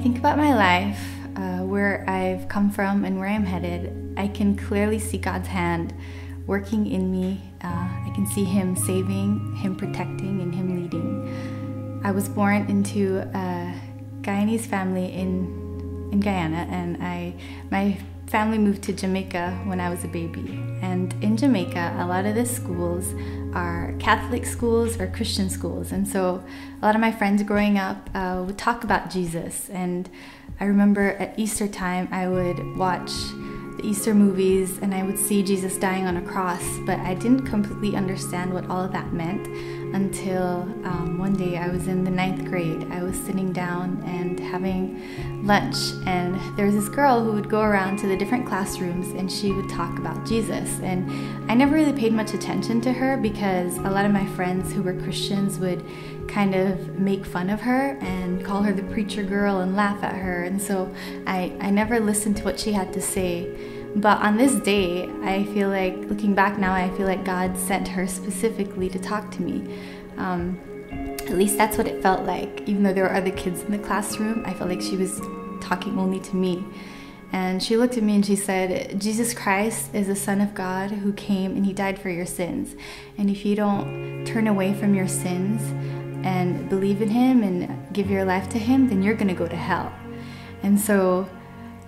think about my life, where I've come from and where I'm headed, I can clearly see God's hand working in me. I can see Him saving, Him protecting, and Him leading. I was born into a Guyanese family in Guyana, and my family moved to Jamaica when I was a baby. And in Jamaica, a lot of the schools are Catholic schools or Christian schools. And so a lot of my friends growing up would talk about Jesus. And I remember at Easter time, I would watch the Easter movies and I would see Jesus dying on a cross, but I didn't completely understand what all of that meant until one day I was in the 9th grade. I was sitting down and having lunch, and there was this girl who would go around to the different classrooms and she would talk about Jesus. And I never really paid much attention to her because a lot of my friends who were Christians would kind of make fun of her and call her the preacher girl and laugh at her, and so I never listened to what she had to say. But on this day, I feel like, looking back now, I feel like God sent her specifically to talk to me. At least that's what it felt like. Even though there were other kids in the classroom, I felt like she was talking only to me. And she looked at me and she said, Jesus Christ is the Son of God who came and He died for your sins. And if you don't turn away from your sins and believe in Him and give your life to Him, then you're gonna go to hell. And so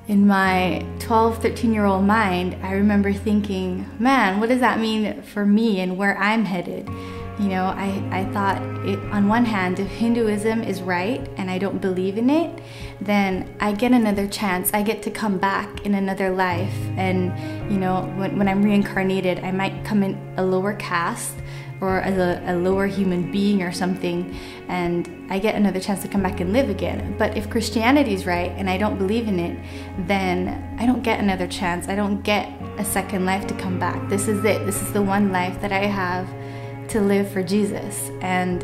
in my 12, 13-year-old mind, I remember thinking, man, what does that mean for me and where I'm headed? You know, I thought, on one hand, if Hinduism is right and I don't believe in it, then I get another chance. I get to come back in another life. And, you know, when I'm reincarnated, I might come in a lower caste or as a lower human being or something, and I get another chance to come back and live again. But if Christianity is right and I don't believe in it, then I don't get another chance. I don't get a second life to come back. This is it. This is the one life that I have to live for Jesus, and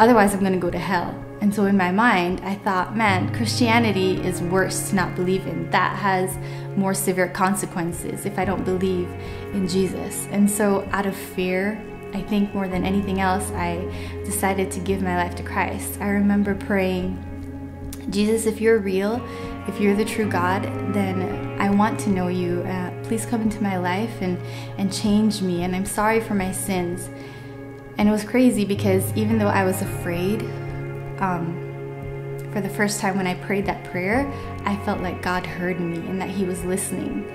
otherwise I'm going to go to hell. And so in my mind, I thought, man, Christianity is worse to not believe in. That has more severe consequences if I don't believe in Jesus. And so out of fear, I think more than anything else, I decided to give my life to Christ. I remember praying, Jesus, if you're real, if you're the true God, then I want to know you. Please come into my life and change me. And I'm sorry for my sins. And it was crazy because even though I was afraid, for the first time when I prayed that prayer, I felt like God heard me and that He was listening.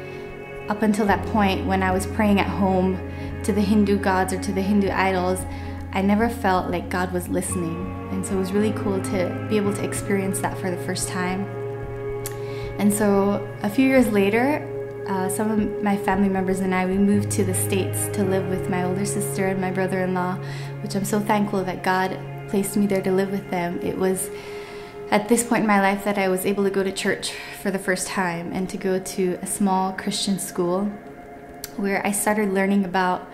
Up until that point, when I was praying at home to the Hindu gods or to the Hindu idols, I never felt like God was listening. And so it was really cool to be able to experience that for the first time. And so a few years later, some of my family members and I, we moved to the States to live with my older sister and my brother-in-law, which I'm so thankful that God placed me there to live with them. It was at this point in my life that I was able to go to church for the first time and to go to a small Christian school where I started learning about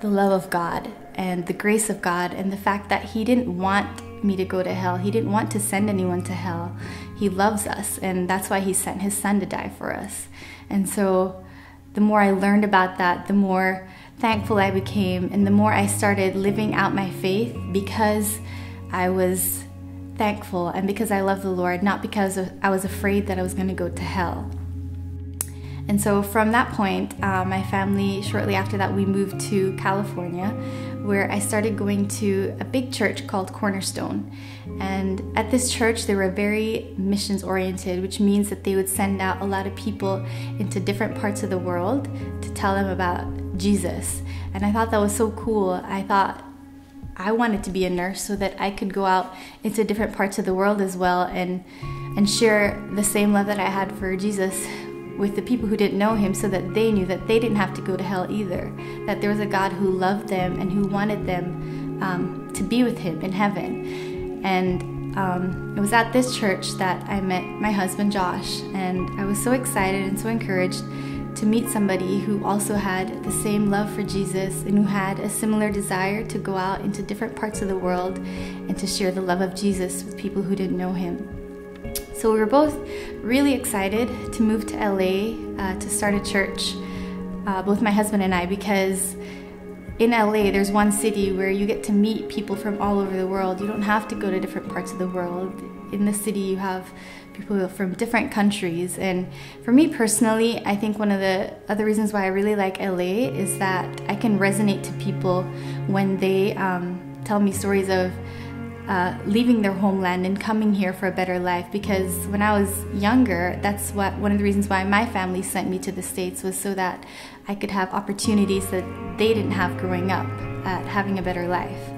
the love of God and the grace of God and the fact that He didn't want me to go to hell. He didn't want to send anyone to hell. He loves us, and that's why He sent His Son to die for us. And so the more I learned about that, the more thankful I became, and the more I started living out my faith because I was thankful and because I love the Lord, not because I was afraid that I was going to go to hell. And so from that point, my family, shortly after that, we moved to California, where I started going to a big church called Cornerstone. And at this church, they were very missions oriented, which means that they would send out a lot of people into different parts of the world to tell them about Jesus. And I thought that was so cool. I thought I wanted to be a nurse so that I could go out into different parts of the world as well and share the same love that I had for Jesus with the people who didn't know Him, so that they knew that they didn't have to go to hell either, that there was a God who loved them and who wanted them to be with Him in heaven. And it was at this church that I met my husband Josh, and I was so excited and so encouraged to meet somebody who also had the same love for Jesus and who had a similar desire to go out into different parts of the world and to share the love of Jesus with people who didn't know Him. So we were both really excited to move to LA to start a church, both my husband and I, because in LA, there's one city where you get to meet people from all over the world. You don't have to go to different parts of the world. In the city, you have people from different countries. And for me personally, I think one of the other reasons why I really like LA is that I can resonate to people when they tell me stories of leaving their homeland and coming here for a better life. Because when I was younger, that's one of the reasons why my family sent me to the States, was so that I could have opportunities that they didn't have growing up at having a better life.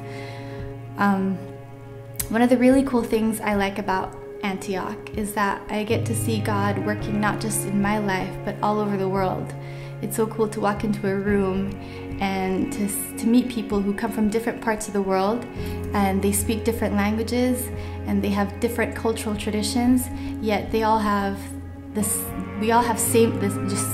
One of the really cool things I like about Antioch is that I get to see God working not just in my life but all over the world. It's so cool to walk into a room and to meet people who come from different parts of the world, and they speak different languages and they have different cultural traditions, yet we all have just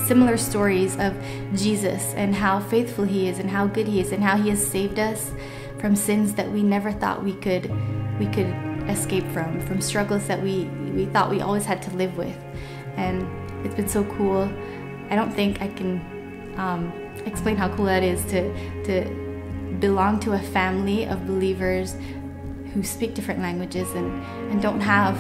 similar stories of Jesus and how faithful he is and how good he is and how he has saved us from sins that we never thought we could escape from struggles that we thought we always had to live with. And it's been so cool. I don't think I can explain how cool that is to belong to a family of believers who speak different languages and don't have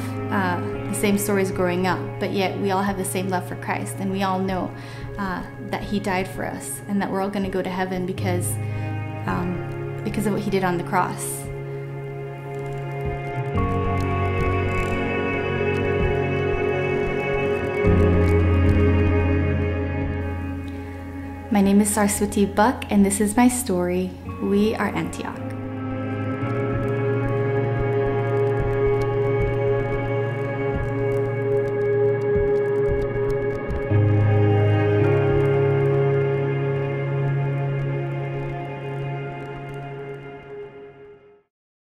the same stories growing up, but yet we all have the same love for Christ, and we all know that he died for us and that we're all going to go to heaven because of what he did on the cross. My name is Sarswatie Buck, and this is my story. We are Antioch.